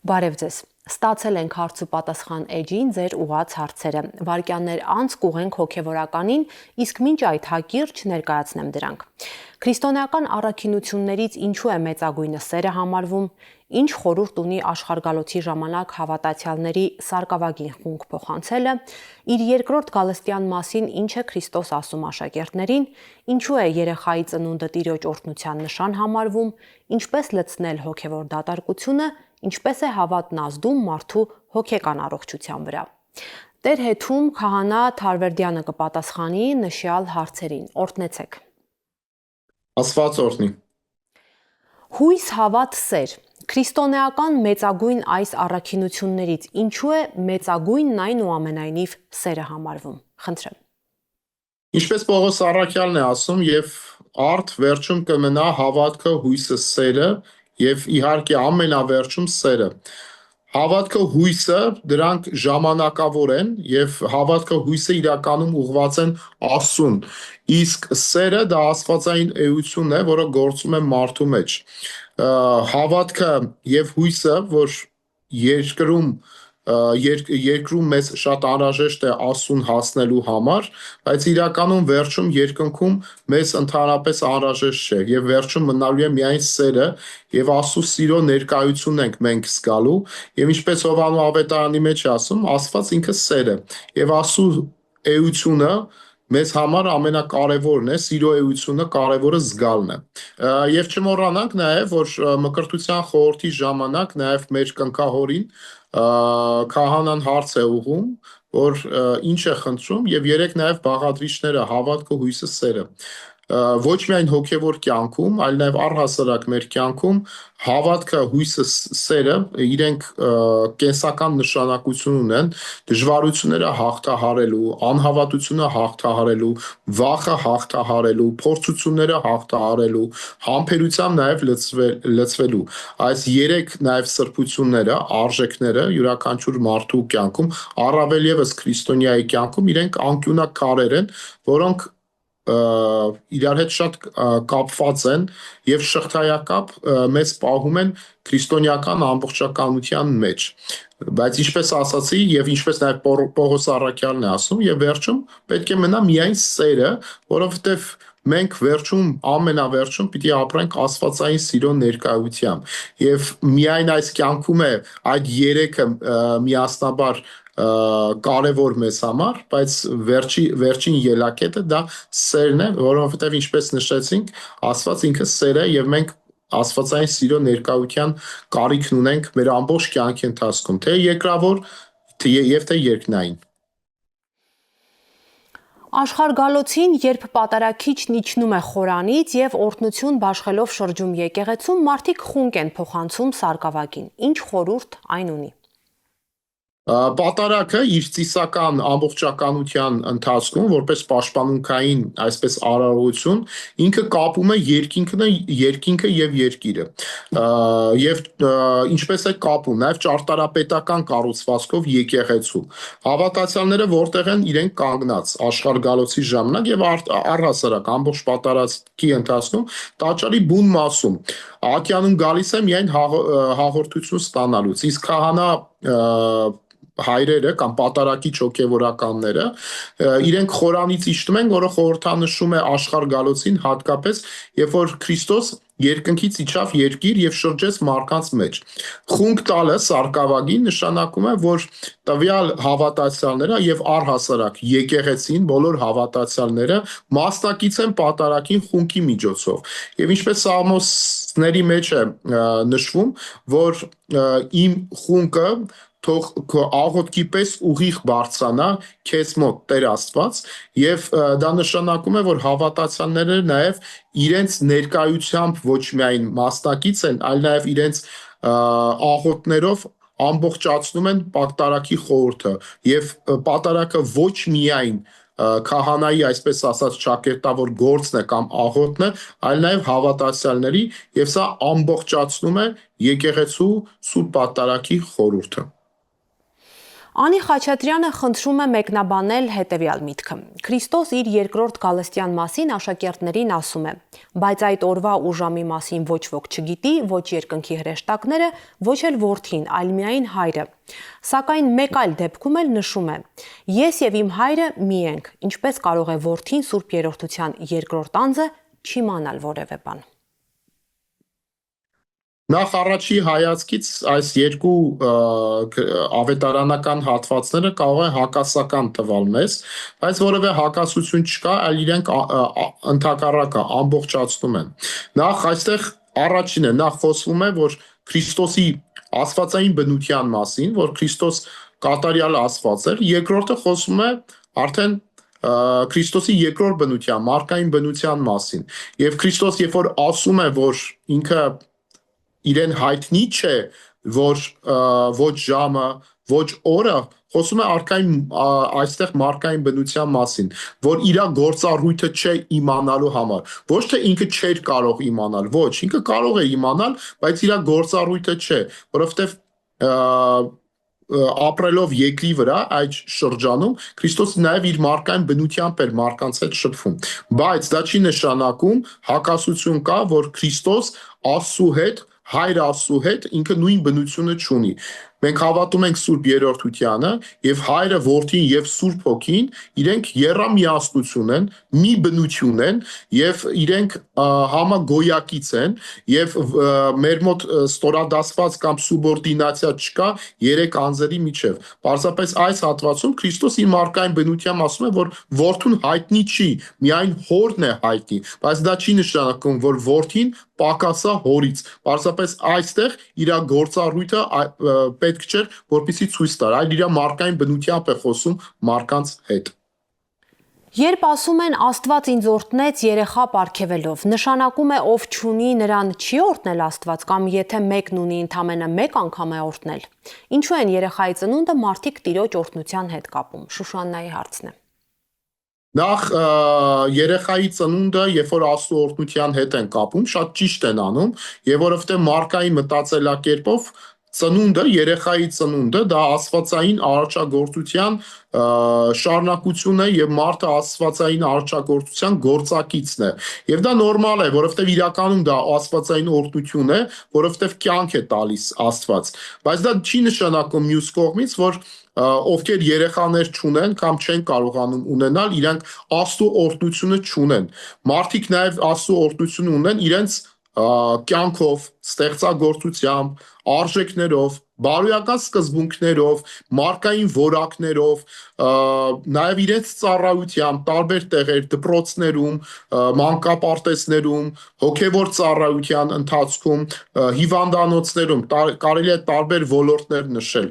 Բարև ձեզ։ Ստացել ենք հարց ու պատասխան էջին ձեր ուղղած հարցերը։ Վայրկյաններ անց կուղենք հոգևորականին, իսկ մինչ այդ հակիրճ ներկայացնեմ դրանք։ Քրիստոնեական առաքինություններից ինչու է մեծագույնը սերը համարվում, ինչ խորհուրդ ունի աշխարհգալոցի ժամանակ հավատացյալների սարկավագին խունկ փոխանցելը, իր երկրորդ գալստյան մասին ինչ է Քրիստոս ասում աշակերտներին, ինչու է երեխայի ծնունդը Տիրոջ օրհնության նշան համարվում, ինչպես լցնել հոգևոր դատարկությունը, ինչպես է հավատն ազդում մարդու հոգեկան առողջության վրա։ Տեր հեթում քահանա Թարվերդյանը կպատասխանի նշյալ հարցերին։ Օրհնեցեք։ Աստված օրհնի։ Հույս, հավատ, սեր։ Քրիստոնեական մեծագույն այս առաքինություններից ինչու է մեծագույնն այնուամենայնիվ սերը համարվում։ Խնդրեմ։ Ինչպես Պողոս առաքյալն է ասում, եւ արդ վերջում կմնա հավատքը, հույսը, սերը եւ իհարկե ամենավերջում սերը։ Հավատքը, հույսը դրանք ժամանակավոր են եւ հավատքը, հույսը իրականում ուղղված են Աստծուն։ Իսկ սերը դա աստվածային էություն է, որը գործում է մարդու մեջ։ Հավատքը եւ հույսը, որ երկրում մեզ շատ անհրաժեշտ է Աստծուն հասնելու համար, բայց իրականում վերջում երկնքում մեզ ընդհանրապես անհրաժեշտ չէ եւ վերջում մնալու է միայն սերը եւ Աստծո սիրո ներկայությունն ենք մենք զգալու եւ ինչպես Հովհաննես ավետարանի մեջ է ասում, Աստված ինքը սեր է եւ Աստծո էությունը մեզ համար ամենակարևորն է, սիրո էությունը կարևորը զգալն է։ Եվ չմոռանանք նաև, որ Մկրտության խորհրդի ժամանակ նաև մեր կնքահորին քահանան հարց է ուղում, որ ինչ է խնդրում եւ երեք նաև բաղադրիչները հավատքը, հույսը, սերը։ Ոչ միայն հոգևոր կյանքում, այլ նաև առհասարակ մեր կյանքում հավատքը, հույսը, սերը իրենք կենսական նշանակություն ունեն դժվարությունները հաղթահարելու, անհավատությունը հաղթահարելու, վախը հաղթահարելու, փորձությունները հաղթահարելու, համբերությամբ նաև լցվելու։ Այս երեք նաև սրբությունները, արժեքները յուրաքանչյուր մարդու կյանքում, առավել եւս քրիստոնյայի կյանքում իրենք անկյունաքարեր են, որոնք իրար հետ շատ կապված են եւ շղթայակապ մեզ պահում են քրիստոնեական ամբողջականության մեջ։ Բայց ինչպես ասացի եւ ինչպես նաեւ Պողոս առաքյալն է ասում, եւ վերջում պետք է մնա միայն սերը, որովհետեւ մենք վերջում ամենավերջում պիտի ապրենք աստվածային սիրո ներկայությամբ եւ միայն այս կյանքում է այդ երեքը միասնաբար կարևոր մեզ համար, բայց վերջին ելակետը դա սերն է, որովհետև ինչպես նշեցինք, Աստված ինքը սեր է եւ մենք աստվածային սիրո ներկայության կարիքն ունենք մեր ամբողջ կյանքի ընթացքում, թե երկրավոր եւ թե երկնային։ Աշխարհգալոցին, երբ պատարագիչն իջնում է խորանից եւ օրհնություն բաշխելով շրջում եկեղեցում, մարդիկ խունկ են փոխանցում սարկավագին։ Ինչ խորհուրդ այն ունի։ Պատարագը իր ծիսական ամբողջականության ընթացքում որպես պաշտպանունքային այսպես արարողություն ինքը կապում է երկինքը եւ երկիրը եւ ինչպես է կապում նաեւ ճարտարապետական կառուցվածքով եկեղեցու հավատացյալները որտեղ են իրենք կանգնած աշխարհգալոցի ժամանակ եւ առհասարակ ամբողջ պատարագի ընթացքում տաճարի բուն մասում ատյանում գալիս է միայն հաղորդություն ստանալուց իսկ քահանա հայրերը կամ պատարագիչ հոգևորականները իրենք խորանից իջնում են, որը խորհրդանշում է աշխարհգալոցին հատկապես, երբ որ Քրիստոս երկնքից իջավ երկիր եւ շրջեց մարդկանց մեջ։ Խունկ տալը սարկավագին նշանակում է, որ տվյալ հավատացյալները եւ առհասարակ եկեղեցին բոլոր հավատացյալները մասնակից են պատարագին խունկի միջոցով։ Եվ ինչպես Սաղմոսների մեջ է նշվում, որ իմ խունկը թող քո աղոթքի պես ուղիղ բարձրանա քեզ մոտ Տեր Աստված եւ դա նշանակում է որ հավատացյալները նաեւ իրենց ներկայությամբ ոչ միայն մասնակից են, այլ նաեւ իրենց աղոթներով ամբողջացնում են պատարագի խորհուրդը եւ պատարագը ոչ միայն քահանայի այսպես ասած ճակերտավոր գործն է կամ աղոթն է, այլ նաեւ հավատացյալների եւ սա ամբողջացնում է եկեղեցու սուրբ պատարագի խորհուրդը։ Անի Խաչատրյանը խնդրում է մեկնաբանել հետևյալ միտքը. Քրիստոս իր երկրորդ գալստյան մասին աշակերտներին ասում է. բայց այդ օրվա ու ժամի մասին ոչ ոք չգիտի, ոչ երկնքի հրեշտակները, ոչ էլ որդին, այլ միայն հայրը։ Սակայն մեկ այլ դեպքում էլ նշում է. ես եւ իմ հայրը մի ենք, ինչպես կարող է որդին Սուրբ Երրորդության երկրորդ անձը չիմանալ որևէ բան։ Նախ առաջի հայացքից այս երկու ավետարանական հատվածները կարող են հակասական տվալ մեզ, բայց որևէ հակասություն չկա, այլ իրենք ընդհակառակը ամբողջացնում են։ Նախ այստեղ առաջինը նախ խոսվում է, որ Քրիստոսի աստվածային բնության մասին, որ Քրիստոս կատարյալ աստված էր, երկրորդը խոսում է արդեն Քրիստոսի երկրորդ բնության, մարդկային բնության մասին։ Եվ Քրիստոս երբ որ ասում է, որ ինքը իրեն հայտնի չէ, որ ոչ ժամը, ոչ օրը, խոսում է այստեղ մարդկային բնության մասին, որ իր գործառույթը չէ իմանալու համար։ Ոչ թե ինքը չէր կարող իմանալ, ոչ, ինքը կարող է իմանալ, բայց իր գործառույթը չէ, որովհետև ապրելով երկրի վրա այդ շրջանում Քրիստոսը նաև իր մարդկային բնությամբ էր մարդկանց հետ շփվում, բայց դա չի նշանակում հակասություն կա, որ Քրիստոս Աստծու հետ, Հայր Աստծու հետ ինքը նույն բնությունը չունի։ Մենք հավատում ենք Սուրբ Երրորդությանը եւ Հայրը, Որդին եւ Սուրբ Հոգին իրենք եռամիասնություն են, մի բնություն են եւ իրենք համագոյակից են եւ մեր մոտ ստորադասված կամ սուբորդինացիա չկա երեք անձերի միջև։ Պարզապես այս հատվածում Քրիստոս իր մարդկային բնությամբ ասում է, որ Որդուն հայտնի չի, միայն Հորն է հայտնի, բայց դա չի նշանակում, որ Որդին պակասա հորից։ Պարզապես այստեղ իր գործառույթը պետք չէր, որպեսզի ցույց տար, այլ իր մարդկային բնությամբ է խոսում մարդկանց հետ։ Երբ ասում են Աստված ինձ օրհնեց երեխա պարգևելով, նշանակում է ով չունի նրան չի օրհնել Աստված, կամ եթե մեկն ունի ընդամենը մեկ անգամ է օրհնել։ Ինչու են երեխայի ծնունդը մարդիկ Տիրոջ օրհնության հետ կապում։ Շուշաննայի հարցն է։ Նախ երեխայի ծնունդը, երբ որ Աստծո օրհնության հետ են կապում, շատ ճիշտ են անում, եւ որովհետեւ մարդկային մտածելակերպով ծնունդը, երեխայի ծնունդը դա աստվածային արարչագործության շարունակություն է եւ մարդը աստվածային արարչագործության գործակիցն է։ Եվ դա նորմալ է, որովհետեւ իրականում դա աստվածային օրհնություն է, որովհետեւ կյանք է տալիս Աստված։ Բայց դա չի նշանակում մյուս կողմից, որ ովքեր երեխաներ չունեն կամ չեն կարողանում ունենալ, իրանք Աստծո օրհնությունը չունեն։ Մարդիկ նաև Աստծո օրհնություն ունեն իրենց կյանքով, ստեղծագործությամբ, արժեքներով, բարոյական սկզբունքներով, մարդկային որակներով, նաև իրենց ծառայությամբ, տարբեր տեղեր, դպրոցներում, մանկապարտեզներում, հոգևոր ծառայության ընթացքում, հիվանդանոցներում, կարելի է տարբեր ոլորտներ նշել։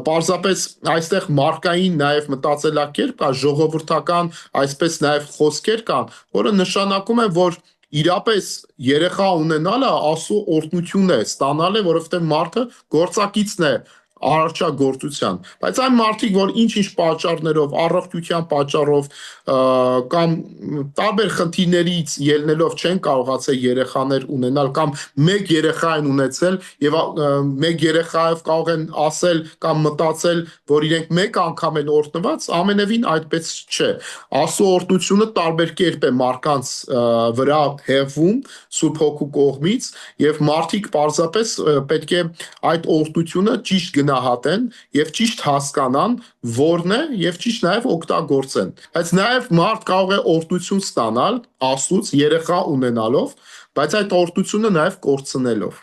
Պարզապես այստեղ մարդկային նաև մտածելակերպ կա, ժողովրդական, այսպես նաև խոսքեր կան, որը նշանակում է, որ իրապես երեխա ունենալը Աստծո օրհնություն է, ստանալը, որովհետև մարդը գործակիցն է արարչագործության, բայց այն մարդիկ, որ ինչ-ինչ պատճառներով, առողջության պատճառով կամ տարբեր խնդիրներից ելնելով չեն կարողացել երեխաներ ունենալ կամ մեկ երեխա են ունեցել եւ մեկ երեխայով կարող են ասել կամ մտածել, որ իրենք մեկ անգամ են օրհնված, ամենևին այդպես չէ։ Աստծո օրհնությունը տարբեր կերպ է մարդկանց վրա հեղվում Սուրբ Հոգու կողմից եւ մարդիկ պարզապես պետք է այդ օրհնությունը ճիշտ գնահատեն եւ ճիշտ հասկանան որն է եւ ճիշտ նաեւ օգտագործեն։ Բայց նաեւ մարդ կարող է օրհնություն ստանալ Աստծուց երեխա ունենալով, բայց այդ օրհնությունը նաեւ կորցնելով,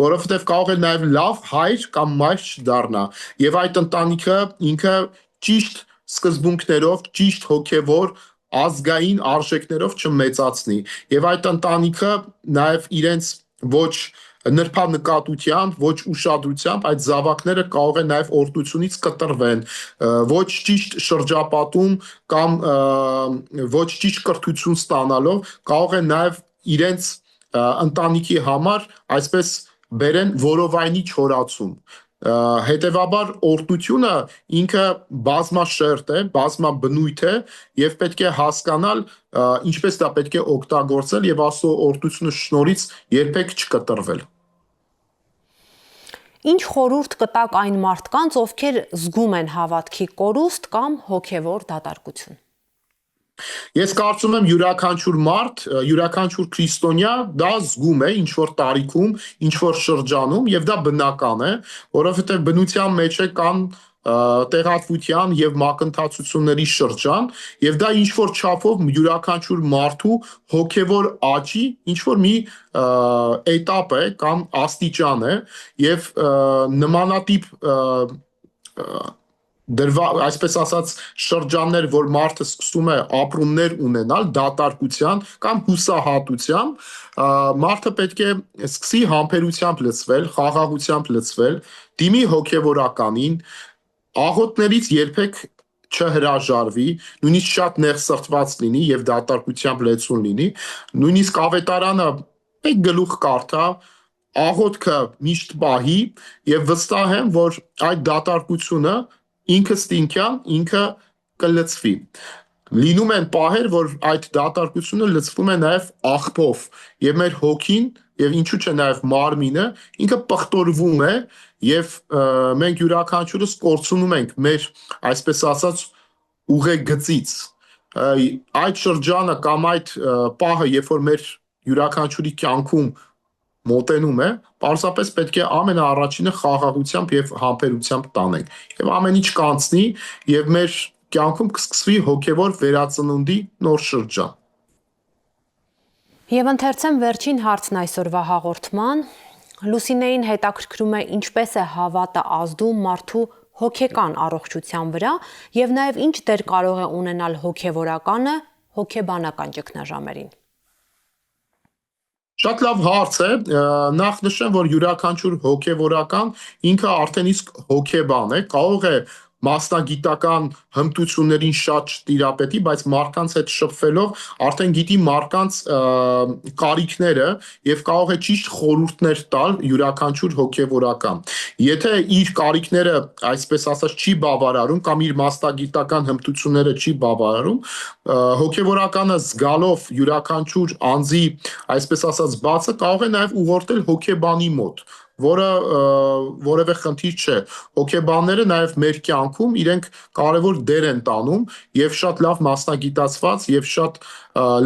որովհետեւ կարող է նաեւ լավ հայր կամ մայր չդառնա եւ այդ ընտանիքը ինքը ճիշտ սկզբունքներով, ճիշտ հոգեվոր ազգային արժեքներով չմեծացնի եւ այդ ընտանիքը նաեւ իրենց ոչ նրբանկատությամբ, ոչ ուշադրությամբ այդ զավակները կարող է նաև օրհնությունից կտրվեն, ոչ ճիշտ շրջապատում կամ ոչ ճիշտ կրթություն ստանալով կարող է նաև իրենց ընտանիքի համար այսպես բերեն որովայնի չորացում։ Հետևաբար օրհնությունը ինքը բազմաշերտ է, բազմաբնույթ է եւ պետք է հասկանալ ինչպես դա պետք է օգտագործել եւ Աստծո օրհնությունը շնորհից երբեք չկտրվել։ Ինչ խորհուրդ կտաք այն մարդկանց, ովքեր զգում են հավատքի կորուստ կամ հոգևոր դատարկություն։ Ես կարծում եմ յուրաքանչյուր մարդ, յուրաքանչյուր քրիստոնյա դա զգում է ինչ որ տարիքում, ինչ որ շրջանում եւ դա բնական է, որովհետեւ բնության մեջ է կան տեղատվության եւ մակընթացությունների շրջան եւ դա ինչ որ չափով յուրաքանչյուր մարդու հոգևոր աճի ինչ որ մի էտապ է կամ աստիճան է եւ նմանատիպ այսպես ասած շրջաններ, որ մարդը սկսում է ապրումներ ունենալ դատարկության կամ հուսահատության, մարդը պետք է սկսի համբերությամբ լցվել, խաղաղությամբ լցվել, դիմի հոգևորականին, աղոթներից երբեք չհրաժարվի, նույնիսկ շատ նեղսրտված լինի եւ դատարկությամբ լեցուն լինի, նույնիսկ ավետարանը պետք գլուխ կարդա, աղոթքը միշտ պահի եւ վստահ եմ, որ այդ դատարկությունը ինքը ստինքյան, ինքը կլցվի։ Լինում են պահեր, որ այդ դատարկությունը լցվում է նաև աղբով եւ մեր հոգին եւ ինչու՞ չէ նաև մարմինը ինքը պղտորվում է եւ մենք յուրաքանչյուրս կորցնում ենք մեր այսպես ասած ուղեգծից այդ շրջանը կամ այդ պահը երբ որ մեր յուրաքանչյուրի կյանքում մոտենում է, պարզապես պետք է ամենաառաջինը խաղաղությամբ եւ համբերությամբ տանենք։ Եվ ամեն ինչ կանցնի եւ մեր կյանքում կսկսվի հոգեվոր վերածնունդի նոր շրջան։ Եվ ընթերցեմ վերջին հարցն այսօրվա հաղորդման։ Լուսինեին հետաքրքրում է ինչպես է հավատը ազդում մարդու հոգեկան առողջության վրա եւ նաեւ ինչ դեր կարող է ունենալ հոգեվորականը հոգեբանական ճգնաժամերին։ Շատ լավ հարց է, նախ նշեմ, որ յուրաքանչյուր հոգևորական ինքը արդեն իսկ հոգեբան է, կարող է մասնագիտական հմտություններին շատ չտիրապետի, բայց մարդկանց հետ շփվելով արդեն գիտի մարդկանց կարիքները եւ կարող է ճիշտ խորհուրդներ տալ յուրաքանչյուր հոգևորական։ Եթե իր կարիքները, այսպես ասած, չի բավարարում կամ իր մասնագիտական հմտությունները չի բավարարում, հոգևորականը զգալով յուրաքանչյուր անձի, այսպես ասած, բացը կարող է նաև ուղղորդել հոգեբանի մոտ, որը որևէ խնդիր չէ։ Հոգեբանները նաև մեր կյանքում իրենք կարևոր դեր են տանում եւ շատ լավ մասնագիտացված եւ շատ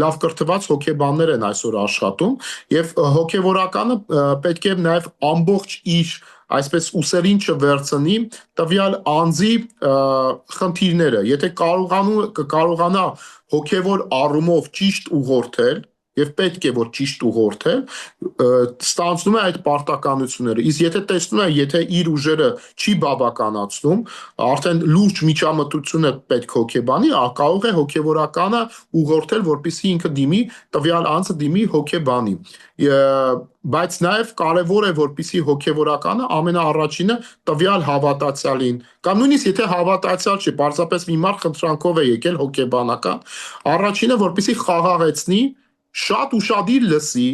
լավ կրթված հոգեբաններ են այսօր աշխատում եւ հոգեվորականը պետք է նաև ամբողջ իր այսպես ուսերին չվերցնի տվյալ անձի խնդիրները, եթե կարողանա հոգևոր առումով ճիշտ ուղղորդել եւ պետք է որ ճիշտ ուղղորդել, ստանձնում է այդ պարտականությունները։ Իսկ եթե տեսնում է, եթե իր ուժերը չի բավականացնում, արդեն լուրջ միջամտություն է պետք հոգեբանի, կարող է հոգեվորականը ուղղորդել, որպեսզի ինքը դիմի, տվյալ անձը դիմի հոգեբանի։ Բայց նաև կարևոր է, որպեսզի հոգեվորականը ամենաառաջինը տվյալ հավատացյալին, կամ նույնիսկ եթե հավատացյալ չի, պարզապես մի մարդ խնդրանքով է եկել հոգեբանական, առաջինը որպեսզի խաղաղեցնի, շատ ուշադիր լսի,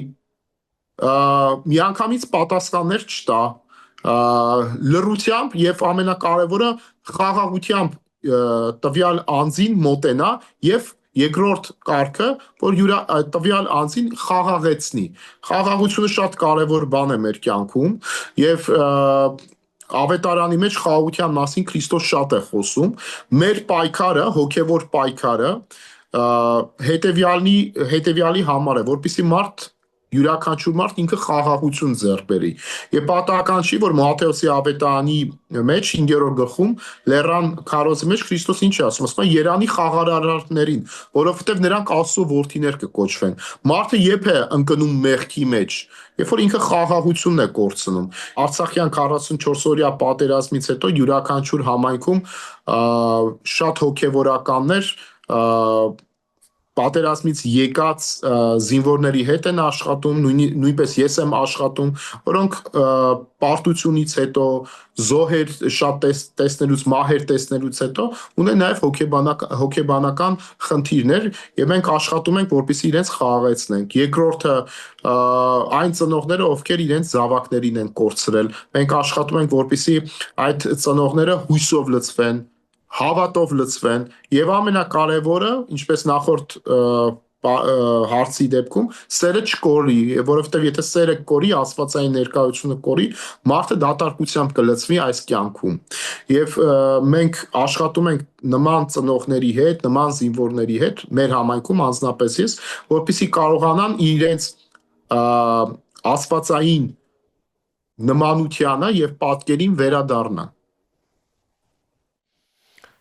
միանգամից պատասխաններ չտա, լռությամբ եւ ամենակարևորը խաղաղությամբ տվյալ անձին մոտենա եւ երկրորդ կարգը, որ տվյալ անձին խաղաղեցնի։ Խաղաղությունը շատ կարևոր բան է մեր կյանքում եւ Ավետարանի մեջ խաղաղության մասին Քրիստոս շատ է խոսում։ Մեր պայքարը, հոգեվոր պայքարը հետևյալի համար է, որպեսզի յուրաքանչյուր մարդ ինքը խաղաղություն ձեռք բերի։ Եվ պատահական չի, որ Մատթեոսի ավետարանի մեջ 5-րդ գլխում լեռան քարոզի մեջ Քրիստոս ինչ է ասում, ասում է երանի խաղարարներին, որովհետև նրանք Աստծո որդիներ կկոչվեն։ Մարդը երբ է ընկնում մեղքի մեջ, երբ որ ինքը խաղաղությունն է կորցնում։ Արցախյան 44-օրյա պատերազմից հետո յուրաքանչյուր համայնքում շատ հոգևորականներ պատերազմից եկած զինվորների հետ են աշխատում, նույնպես ես եմ աշխատում, որոնք պարտությունից հետո զոհեր շատ տեսնելուց, մահեր տեսնելուց հետո ունեն նաև հոգեբանական խնդիրներ եւ մենք աշխատում ենք, որպեսզի իրենց խաղաղեցնենք։ Երկրորդը այն ծնողները, ովքեր իրենց զավակներին են կորցրել, մենք աշխատում ենք, որպեսզի այդ ծնողները հույսով լցվեն, հավատով լցվեն եւ ամենակարևորը, ինչպես նախորդ հարցի դեպքում սերը չկորի, որովհետև եթե սերը կորի, աստվածային ներկայությունը կորի, մարդը դատարկությամբ կլցվի այս կյանքում։ Եվ մենք աշխատում ենք նման ծնողների հետ, նման զինվորների հետ, մեր համայնքում անձնապես ես, որպեսզի կարողանան իրենց աստվածային նմանությանը եւ պատկերին վերադառնան։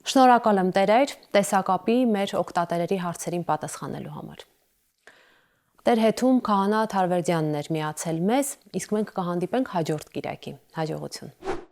Շնորհակալ եմ Տերեր, տեսակապի մեր օգտատերերի հարցերին պատասխանելու համար։ Տեր հետում Քահանա Թարվերդյանն էր միացել մեզ, իսկ մենք կհանդիպենք հաջորդ կիրակի։ Հաջողություն։